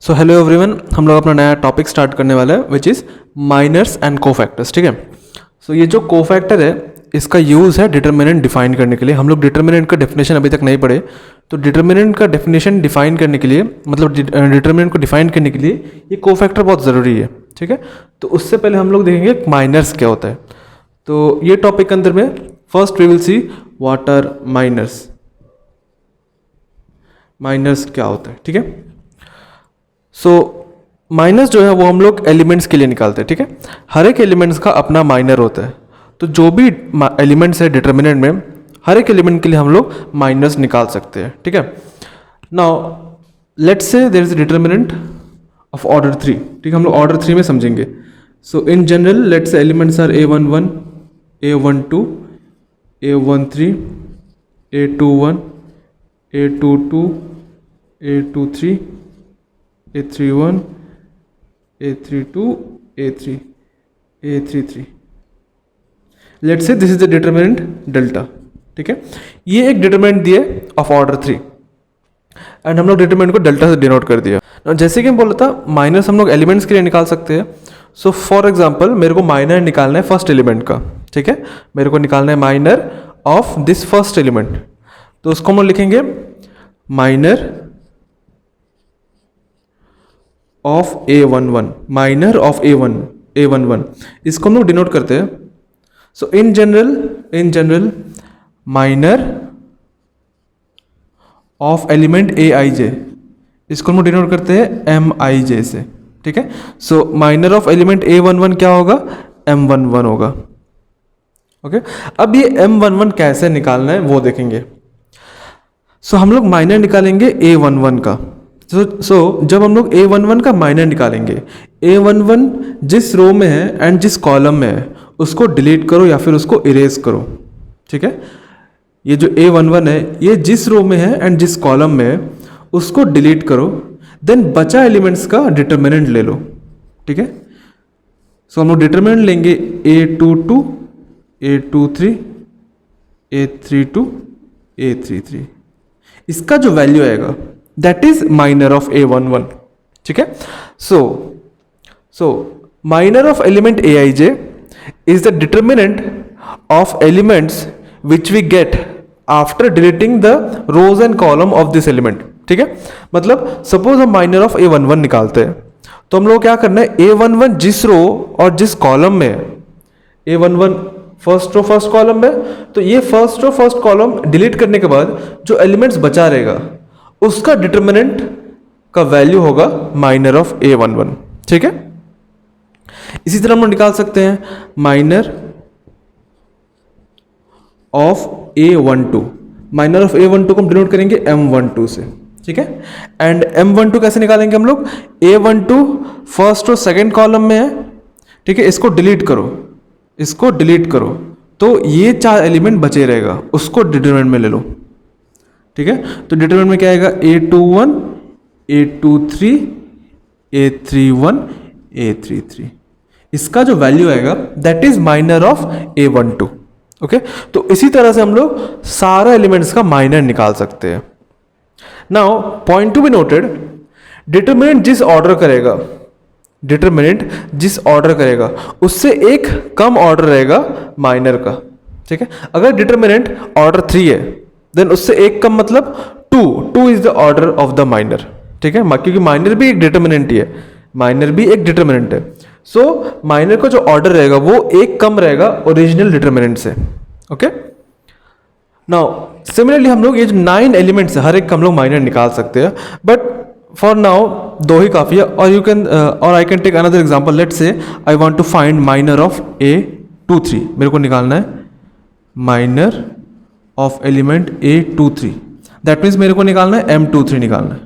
So hello everyone, हम लोग अपना नया टॉपिक स्टार्ट करने वाला है which is minors and cofactors. ठीक है। सो ये जो कोफैक्टर है इसका यूज़ है डिटर्मिनेंट डिफाइन करने के लिए। हम लोग डिटर्मिनेंट का डेफिनेशन अभी तक नहीं पढ़े, तो डिटर्मिनेंट का डेफिनेशन डिफाइन करने के लिए, मतलब डिटर्मिनेंट को डिफाइन करने के लिए ये कोफैक्टर बहुत ज़रूरी है। ठीक है। तो उससे पहले हम लोग देखेंगे माइनर्स क्या होता है। तो ये टॉपिक के अंदर में first we will see what are minors. Minors क्या होता है, ठीक है। सो माइनस जो है वो हम लोग एलिमेंट्स के लिए निकालते हैं। ठीक है। हर एक एलिमेंट्स का अपना माइनर होता है, तो जो भी एलिमेंट्स है डिटर्मिनेंट में, हर एक एलिमेंट के लिए हम लोग माइनस निकाल सकते हैं। ठीक है। Now let's say there is determinant of order 3। ठीक है, हम लोग ऑर्डर 3 में समझेंगे। So in general let's say elements are A11, A12, A13, A21, A22, A23, A31, A32, A3, A33। Let's say this is the determinant delta. ठीक है, ये एक डिटर्मिनेंट दिए ऑफ ऑर्डर 3 एंड हम लोग डिटर्मिनेंट को डेल्टा से डिनोट कर दिया। जैसे कि हम बोला था माइनस हम लोग एलिमेंट्स के लिए निकाल सकते हैं। सो फॉर एग्जांपल मेरे को माइनर निकालना है फर्स्ट एलिमेंट का। ठीक है, मेरे को निकालना है minor of this first element, तो उसको हम लोग लिखेंगे minor of A11, minor of A11, इसको हम लोग डिनोट करते हैं। So in general minor of element Aij, इसको हम लोग डिनोट करते हैं Mij से। ठीक है। So minor of element A11 क्या होगा, M11 होगा। ओके, अब ये M11 कैसे निकालना है वो देखेंगे। सो हम लोग माइनर निकालेंगे A11 का। सो जब हम लोग A11 का माइनर निकालेंगे, A11 जिस रो में है एंड जिस कॉलम में है उसको डिलीट करो या फिर उसको इरेज करो। ठीक है, ये जो A11 है ये जिस रो में है एंड जिस कॉलम में है उसको डिलीट करो, देन बचा एलिमेंट्स का डिटर्मिनेंट ले लो। ठीक है। सो हम लोग डिटर्मिनेंट लेंगे A22, A23, A32, A33। इसका जो वैल्यू आएगा that is minor of A11। ठीक है। So minor of element Aij is the determinant of elements which we get after deleting the rows and column of this element. ठीक है, मतलब suppose हम minor of A11 निकालते हैं, तो हम लोग क्या करना है, A11 जिस रो और जिस कॉलम में, A11 first row first column में, तो ये first row first column delete करने के बाद जो एलिमेंट्स बचा रहेगा उसका डिटर्मिनेंट का वैल्यू होगा माइनर ऑफ A11। ठीक है। इसी तरह हम लोग निकाल सकते हैं minor of A12। Minor of A12 को हम डिनोट करेंगे M12 से। ठीक है, एंड M12 कैसे निकालेंगे हम लोग, A12 फर्स्ट और सेकंड कॉलम में है। ठीक है, इसको डिलीट करो, तो ये 4 एलिमेंट बचे रहेगा, उसको डिटरमिनेंट में ले लो। ठीक है, तो डिटरमिनेंट में क्या आएगा, A21, A23, A31, A33। इसका जो वैल्यू आएगा that is minor of A12। Okay, तो इसी तरह से हम लोग सारा एलिमेंट्स का माइनर निकाल सकते हैं। Now point to be noted, determinant जिस ऑर्डर करेगा उससे एक कम ऑर्डर रहेगा माइनर का। ठीक है, अगर डिटरमिनेंट ऑर्डर 3 है देन उससे एक कम मतलब 2 is the order of the minor. ठीक है, क्योंकि माइनर भी एक डिटरमिनेंट है। सो माइनर का जो ऑर्डर रहेगा वो एक कम रहेगा ओरिजिनल डिटरमिनेंट से। ओके, नाउ सिमिलरली हम लोग ये जो 9 एलिमेंट्स है हर एक का हम लोग माइनर निकाल सकते हैं, बट फॉर नाउ 2 ही काफ़ी है। और I can take another example. Let's say I want to find minor of A23। मेरे को निकालना है minor of element A23, that means मेरे को निकालना है M23 निकालना है।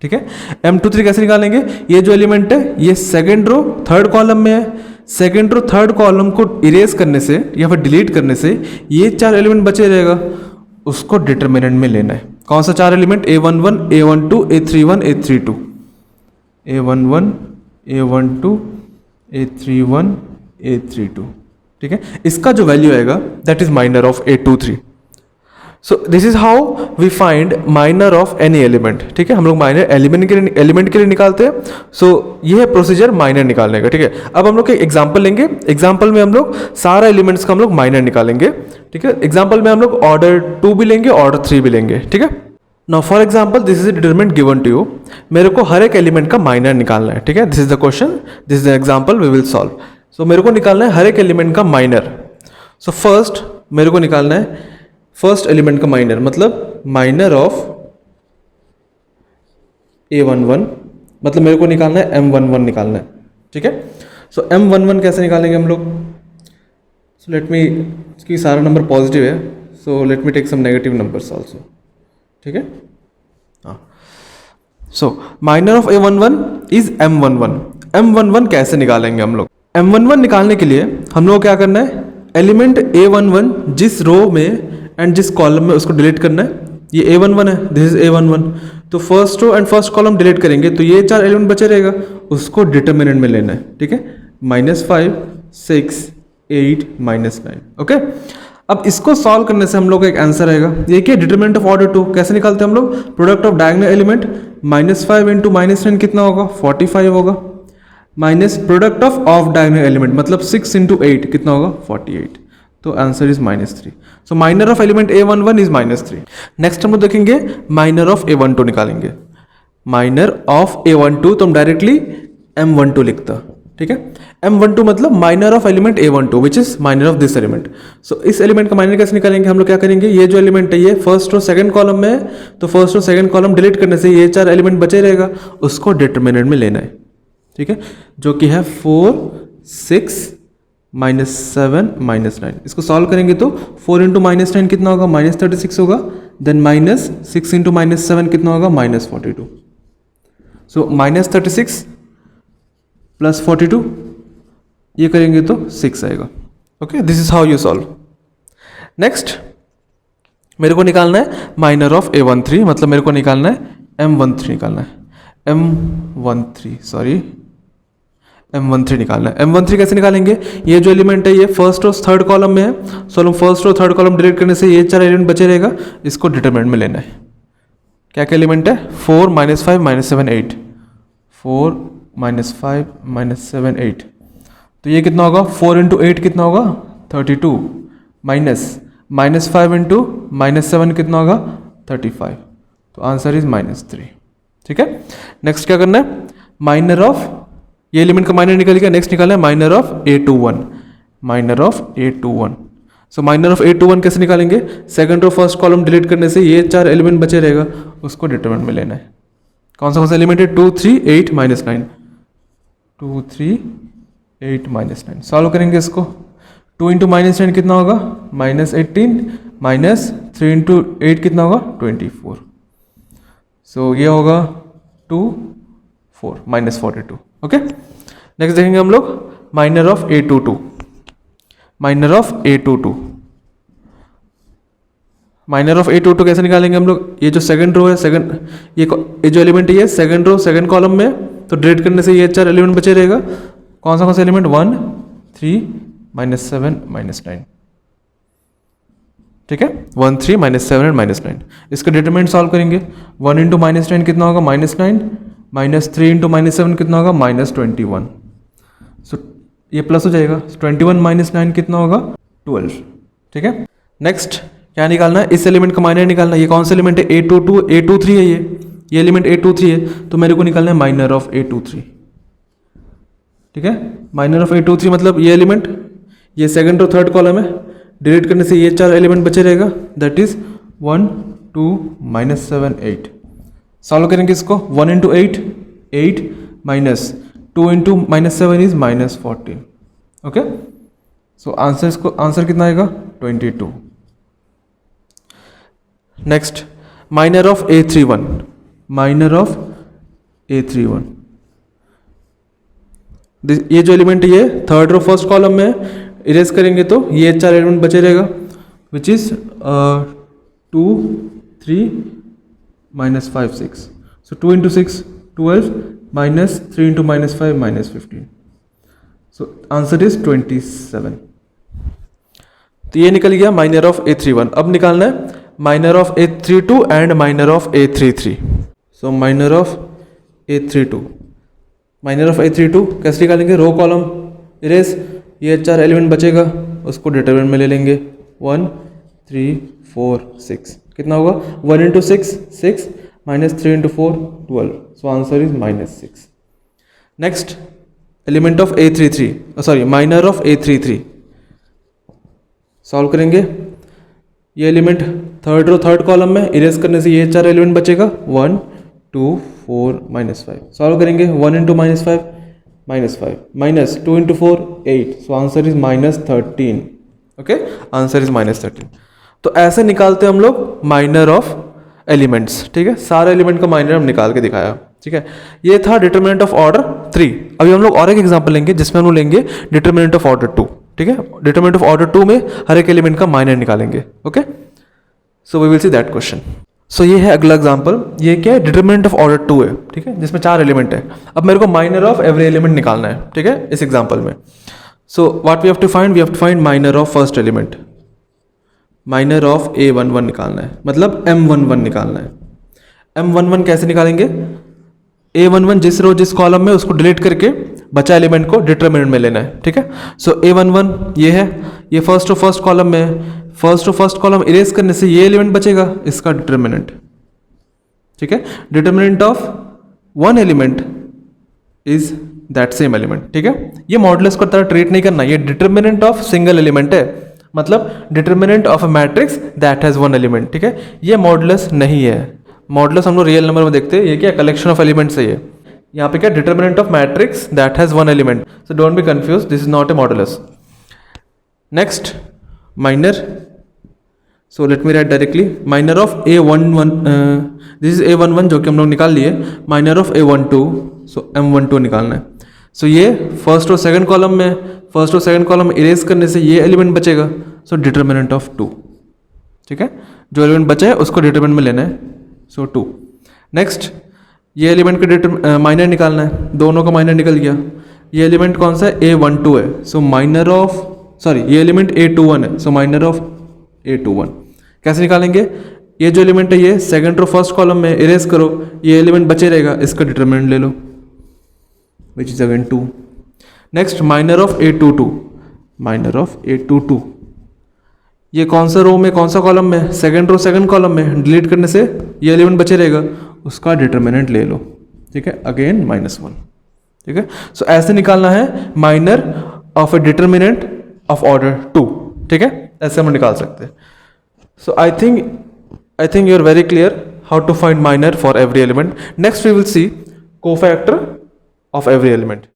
ठीक है, M23 कैसे निकालेंगे, ये जो एलिमेंट है ये सेकंड रो थर्ड कॉलम में है, सेकंड रो थर्ड कॉलम को इरेज करने से या फिर डिलीट करने से ये 4 एलिमेंट बचे रहेगा, उसको डिटर्मिनेंट में लेना है। कौन सा 4 element, A11, A12, A31, A32, A11, A12, A31, A32। ठीक है, इसका जो वैल्यू आएगा that is minor of A23। So this is how we find minor of any element, ठीक है, हम लोग माइनर एलिमेंट के लिए निकालते हैं। सो ये है प्रोसीजर माइनर निकालने का, ठीक है। अब हम लोग एक एग्जांपल लेंगे, एग्जांपल में हम लोग सारा एलिमेंट्स का हम लोग माइनर निकालेंगे, ठीक है। एग्जांपल में हम लोग ऑर्डर 2 भी लेंगे, ऑर्डर 3 भी लेंगे, ठीक है। Now for example this is determinant given to you, मेरे को हर एक एलिमेंट का माइनर निकालना है, ठीक है। This is the question, this is the example we will solve. So मेरे को निकालना है हर एक एलिमेंट का माइनर। सो फर्स्ट मेरे को निकालना है फर्स्ट एलिमेंट का माइनर, मतलब माइनर ऑफ A11, मतलब मेरे को निकालना है M11 निकालना है, ठीक है। सो M11 कैसे निकालेंगे हम लोग? सो लेट मी, इसकी सारा नंबर पॉजिटिव है, so let me take some negative numbers also, ठीक है। हाँ, सो minor of A11 is M11। M11 कैसे निकालेंगे हम लोग? M11 निकालने के लिए हम लोग क्या करना है, एलिमेंट A11 जिस रो में एंड जिस कॉलम में उसको डिलीट करना है। ये A11 है, दिस इज A11, तो first row and first column delete करेंगे तो ये 4 एलिमेंट बचे रहेगा, उसको डिटरमिनेंट में लेना है, ठीक है। -5, 6, 8, -9, ओके। अब इसको सॉल्व करने से हम लोग का एक आंसर आएगा। ये क्या, डिटरमिनेंट ऑफ ऑर्डर 2 कैसे निकालते हैं हम लोग? Product of diagonal element -5 into -9 कितना होगा? 45 होगा, minus product of diagonal element मतलब 6 इंटू 8 कितना होगा? 48। तो answer is -3। So minor of element A11 is -3। Next हम लोग देखेंगे माइनर ऑफ A12 निकालेंगे। माइनर ऑफ A12 तो हम डायरेक्टली M12 लिखता, ठीक है। M12 मतलब minor of element A12 which is minor of this element. So इस एलिमेंट का माइनर कैसे निकालेंगे? हम लोग क्या करेंगे, ये जो एलिमेंट है ये फर्स्ट रो सेकंड कॉलम में है, तो first row second column delete करने से ये 4 एलिमेंट बचे रहेगा, उसको डिटरमिनेंट में लेना है, ठीक है, जो कि है 4, 6, -7, -9। इसको सॉल्व करेंगे तो 4 इंटू -9 कितना होगा? -36 होगा, देन -6 इंटू -7 कितना होगा? -42। सो -36 प्लस 42 ये करेंगे तो 6 आएगा, okay. This is how you solve. Next मेरे को निकालना है माइनर ऑफ A13, मतलब मेरे को निकालना है M13 निकालना है, M13 निकालना है। M13 कैसे निकालेंगे? ये जो एलिमेंट है ये फर्स्ट रो थर्ड कॉलम में है, सो हम first row third column delete करने से ये 4 एलिमेंट बचे रहेगा, इसको डिटरमिनेंट में लेना है। क्या क्या एलिमेंट है? 4, -5, -7, 8, 4, -5, -7, 8, तो ये कितना होगा? 4 इंटू 8 कितना होगा? 32, माइनस -5 इंटू -7 कितना होगा? 35, तो आंसर इज -3, ठीक है। नेक्स्ट क्या करना है, माइनर ऑफ, ये एलिमेंट का माइनर निकल गया, नेक्स्ट निकालना है minor of A21, minor of A21। So minor of A21 कैसे निकालेंगे? Second row first column delete करने से ये 4 एलिमेंट बचे रहेगा, उसको डिटरमिनेंट में लेना है। कौन सा एलिमेंट है? 2, 3, 8, -9, 2, 3, 8, -9। सॉल्व करेंगे इसको, 2 इंटू -9 कितना होगा? -18, -3 इंटू 8 कितना होगा? 24। सो ये होगा 2, 4, -42, ओके। नेक्स्ट देखेंगे हम लोग minor of A22, minor of A22, minor of A22 कैसे निकालेंगे हम लोग? ये जो सेकंड रो है, ये जो एलिमेंट है ये सेकंड रो सेकंड कॉलम में, तो डिलीट करने से ये 4 एलिमेंट बचे रहेगा। कौन सा एलिमेंट? 1, 3, -7, -9, ठीक है, 1, 3, -7 एंड -9। इसका डिटरमिनेंट सॉल्व करेंगे, 1 इंटू -9 कितना होगा? -9, -3 इंटू -7 कितना होगा? -21। सो ये प्लस हो जाएगा, 21 -9 कितना होगा? 12, ठीक है। नेक्स्ट क्या निकालना है? इस एलिमेंट का माइनर निकालना है। ये कौन सा एलिमेंट है? A23 है, ये एलिमेंट A23 है, तो मेरे को निकालना है माइनर ऑफ A23, ठीक है। माइनर ऑफ A23 मतलब ये एलिमेंट, ये सेकंड और थर्ड कॉलम है, डिलीट करने से ये 4 एलिमेंट बचे रहेगा, दैट इज 1, 2, -7, 8। सॉल्व करेंगे इसको, 1 into 8, 8, -2 into -7 is -14, okay. So answer कितना आएगा? 22। Next minor of A31, minor of A31, ये जो एलिमेंट है ये थर्ड रो फर्स्ट कॉलम में, इरेज करेंगे तो ये 4 एलिमेंट बचे रहेगा, which is 2, 3, -5, 6। So 2 into 6, 12, -3 into -5, -15। So answer is 27। तो ये निकल गया माइनर ऑफ A31। अब निकालना है minor of A32 and minor of A33. So minor of A32, minor of A32 कैसे निकालेंगे? रो कॉलम इरेज, ये 4 एलिमेंट बचेगा उसको डिटरमिनेंट में ले लेंगे 1 3 4 6, कितना होगा 1 into 6 6 minus 3 into 4 12, so answer is -6. Next element of A33, sorry minor of A33 solve करेंगे. ये element third row third column में, इरेज करने से ये 4 एलिमेंट बचेगा 1 2 4 -5. सॉल्व करेंगे 1 into -5 -5 minus 2 into 4 8, so answer is -13. Okay, answer is -13. तो ऐसे निकालते हम लोग माइनर ऑफ एलिमेंट्स. ठीक है, सारे एलिमेंट का माइनर हम निकाल के दिखाया. ठीक है, ये था डिटरमिनेंट ऑफ ऑर्डर 3. अभी हम लोग और एक एग्जांपल लेंगे जिसमें हम लोग लेंगे डिटरमिनेंट ऑफ ऑर्डर 2. ठीक है, डिटरमिनेंट ऑफ ऑर्डर 2 में हर एक एलिमेंट का माइनर निकालेंगे. Okay, so we will see that question. So ये है अगला एग्जांपल. ये क्या है? डिटरमिनेंट ऑफ ऑर्डर 2 है. ठीक है, जिसमें 4 एलिमेंट है. अब मेरे को माइनर ऑफ एवरी एलिमेंट निकालना है. ठीक है, इस एग्जांपल में. So what we have to find? We have to find minor of first element. Minor of A11 निकालना है, मतलब M11 निकालना है. M11 कैसे निकालेंगे? A11 जिस रो जिस कॉलम में उसको डिलीट करके बचा एलिमेंट को डिटरमिनेंट में लेना है. ठीक है, सो A11 ये है, ये फर्स्ट टू फर्स्ट कॉलम में है. First to first column erase करने से ये एलिमेंट बचेगा, इसका डिटरमिनेंट. ठीक है, determinant of one element is that same element. ठीक है, ये मॉडुलस को तरह ट्रीट नहीं करना, ये डिटरमिनेंट ऑफ सिंगल एलिमेंट है, मतलब determinant of a matrix that has one element. ठीक है, ये मॉडुलस नहीं है. मॉडुलस हम लोग रियल नंबर में देखते हैं, ये क्या कलेक्शन ऑफ एलिमेंट्स है. ये यहाँ पे क्या determinant of matrix that has one element. So don't be confuse, this is not a modulus. Next minor. So let me right directly minor of A11, this is A11 जो कि हम लोग निकाल लिए. Minor of A12, so M12 निकालना है. सो ये first और सेकंड कॉलम में, फर्स्ट और सेकंड कॉलम इरेज करने से ये एलिमेंट बचेगा, सो डिटरमिनेंट ऑफ 2. ठीक है, जो एलिमेंट बचा है उसको डिटरमिनेंट में लेना है, सो 2. नेक्स्ट ये एलिमेंट का माइनर निकालना है, दोनों का माइनर निकल गया. ये एलिमेंट कौन सा है? A12 है, सो माइनर ऑफ, सॉरी ये एलिमेंट A21 है, सो माइनर ऑफ A21. कैसे निकालेंगे? ये जो एलिमेंट है ये सेकंड रो फर्स्ट कॉलम में इरेज करो, ये एलिमेंट बचे रहेगा, इसका डिटरमिनेंट ले लो, which is again 2. Next minor of A22, minor of A22 ये कौन सा रो में कौन सा कॉलम में? सेकंड रो सेकंड कॉलम में, डिलीट करने से ये एलिमेंट बचे रहेगा, उसका डिटरमिनेंट ले लो. ठीक है, अगेन -1. ठीक है, सो ऐसे निकालना है minor of a determinant of order 2. ठीक है, ऐसे हम निकाल सकते हैं. So I think you are very clear how to find minor for every element. Next we will see cofactor of every element.